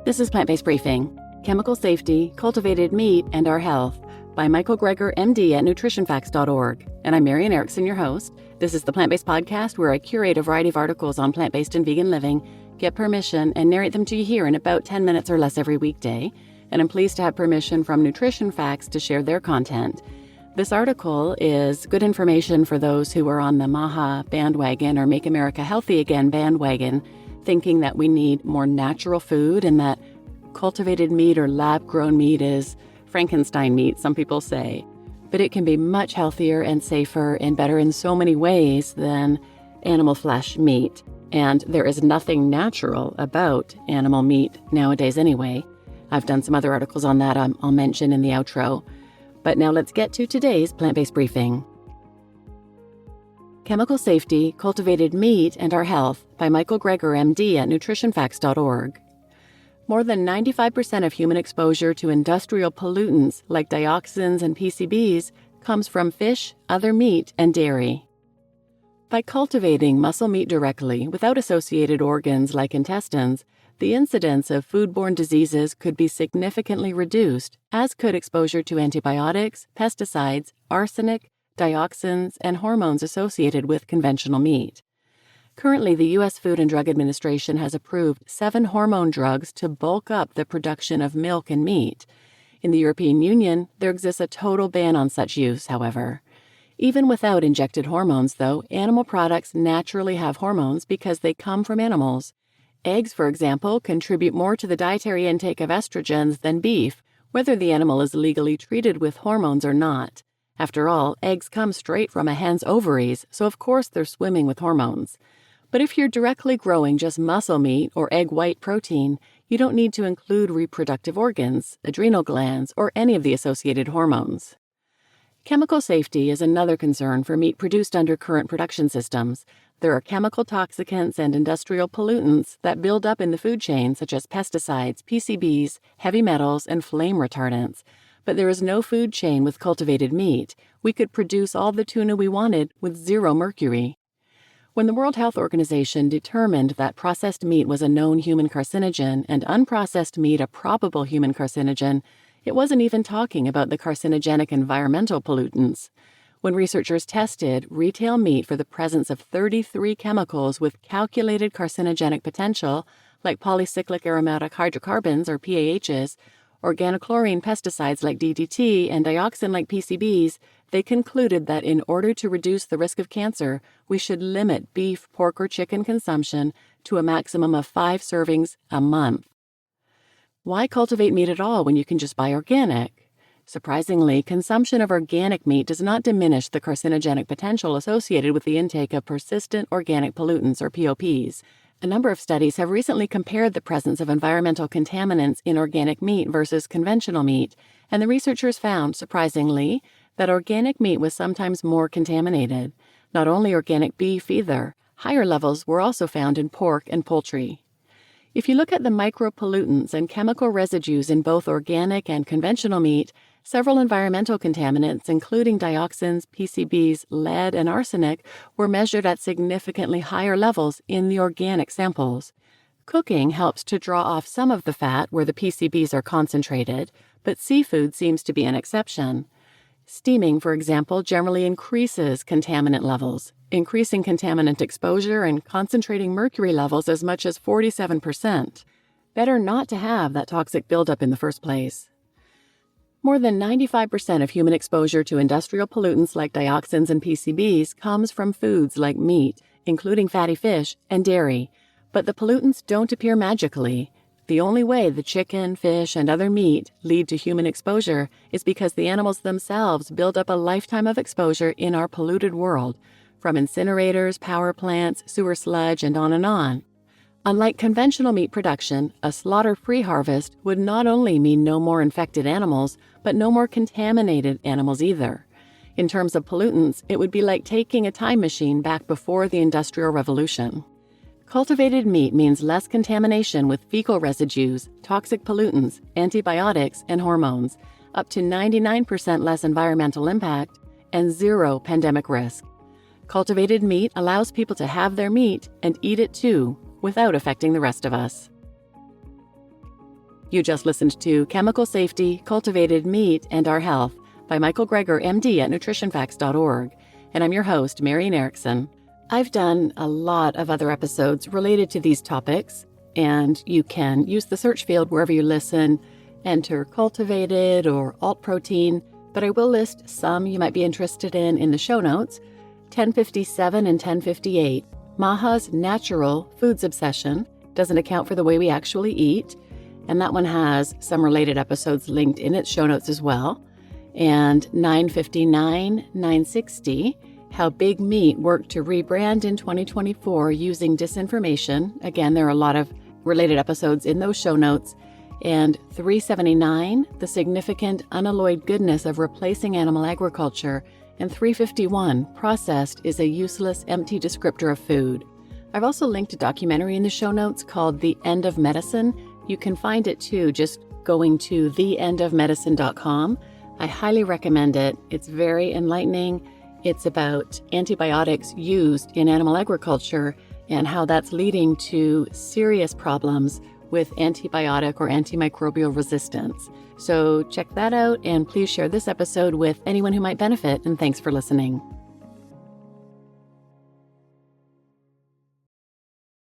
This is Plant-Based Briefing, Chemical Safety, Cultivated Meat, and Our Health by Michael Greger, MD at nutritionfacts.org. And I'm Marian Erickson, your host. This is the Plant-Based Podcast where I curate a variety of articles on plant-based and vegan living, get permission, and narrate them to you here in about 10 minutes or less every weekday. And I'm pleased to have permission from Nutrition Facts to share their content. This article is good information for those who are on the MAHA bandwagon or Make America Healthy Again bandwagon, thinking that we need more natural food and that cultivated meat or lab-grown meat is Frankenstein meat, some people say. But it can be much healthier and safer and better in so many ways than animal flesh meat. And there is nothing natural about animal meat nowadays anyway. I've done some other articles on that I'll mention in the outro. But now let's get to today's plant-based briefing. Chemical Safety, Cultivated Meat, and Our Health by Michael Greger, MD at nutritionfacts.org. More than 95% of human exposure to industrial pollutants like dioxins and PCBs comes from fish, other meat, and dairy. By cultivating muscle meat directly without associated organs like intestines, the incidence of foodborne diseases could be significantly reduced, as could exposure to antibiotics, pesticides, arsenic, dioxins, and hormones associated with conventional meat. Currently, the U.S. Food and Drug Administration has approved 7 hormone drugs to bulk up the production of milk and meat. In the European Union, there exists a total ban on such use, however. Even without injected hormones, though, animal products naturally have hormones because they come from animals. Eggs, for example, contribute more to the dietary intake of estrogens than beef, whether the animal is legally treated with hormones or not. After all, eggs come straight from a hen's ovaries, so of course they're swimming with hormones. But if you're directly growing just muscle meat or egg white protein, you don't need to include reproductive organs, adrenal glands, or any of the associated hormones. Chemical safety is another concern for meat produced under current production systems. There are chemical toxicants and industrial pollutants that build up in the food chain, such as pesticides, PCBs, heavy metals, and flame retardants. But there is no food chain with cultivated meat. We could produce all the tuna we wanted with 0 mercury. When the World Health Organization determined that processed meat was a known human carcinogen and unprocessed meat a probable human carcinogen, it wasn't even talking about the carcinogenic environmental pollutants. When researchers tested retail meat for the presence of 33 chemicals with calculated carcinogenic potential, like polycyclic aromatic hydrocarbons or PAHs, organochlorine pesticides like DDT, and dioxin like PCBs, they concluded that in order to reduce the risk of cancer, we should limit beef, pork, or chicken consumption to a maximum of 5 servings a month. Why cultivate meat at all when you can just buy organic? Surprisingly, consumption of organic meat does not diminish the carcinogenic potential associated with the intake of persistent organic pollutants or POPs. A number of studies have recently compared the presence of environmental contaminants in organic meat versus conventional meat, and the researchers found, surprisingly, that organic meat was sometimes more contaminated. Not only organic beef either, higher levels were also found in pork and poultry. If you look at the micropollutants and chemical residues in both organic and conventional meat, several environmental contaminants, including dioxins, PCBs, lead, and arsenic, were measured at significantly higher levels in the organic samples. Cooking helps to draw off some of the fat where the PCBs are concentrated, but seafood seems to be an exception. Steaming, for example, generally increases contaminant levels, increasing contaminant exposure and concentrating mercury levels as much as 47%. Better not to have that toxic buildup in the first place. More than 95% of human exposure to industrial pollutants like dioxins and PCBs comes from foods like meat, including fatty fish, and dairy. But the pollutants don't appear magically. The only way the chicken, fish, and other meat lead to human exposure is because the animals themselves build up a lifetime of exposure in our polluted world, from incinerators, power plants, sewer sludge, and on and on. Unlike conventional meat production, a slaughter-free harvest would not only mean no more infected animals, but no more contaminated animals either. In terms of pollutants, it would be like taking a time machine back before the Industrial Revolution. Cultivated meat means less contamination with fecal residues, toxic pollutants, antibiotics, and hormones, up to 99% less environmental impact, and 0 pandemic risk. Cultivated meat allows people to have their meat and eat it too, without affecting the rest of us. You just listened to Chemical Safety, Cultivated Meat, and Our Health by Michael Greger, MD at nutritionfacts.org. And I'm your host, Marian Erickson. I've done a lot of other episodes related to these topics, and you can use the search field wherever you listen, enter cultivated or alt protein, but I will list some you might be interested in the show notes. 1057 and 1058. MAHA's Natural Foods Obsession doesn't account for the way we actually eat, and that one has some related episodes linked in its show notes as well. And 959, 960, How Big Meat Worked to Rebrand in 2024 Using Disinformation. Again, there are a lot of related episodes in those show notes. And 379, The Significant Unalloyed Goodness of Replacing Animal Agriculture. And 351, Processed is a Useless, Empty Descriptor of Food. I've also linked a documentary in the show notes called The End of Medicine. You can find it too, just going to theendofmedicine.com. I highly recommend it. It's very enlightening. It's about antibiotics used in animal agriculture and how that's leading to serious problems with antibiotic or antimicrobial resistance. So check that out, and please share this episode with anyone who might benefit, and thanks for listening.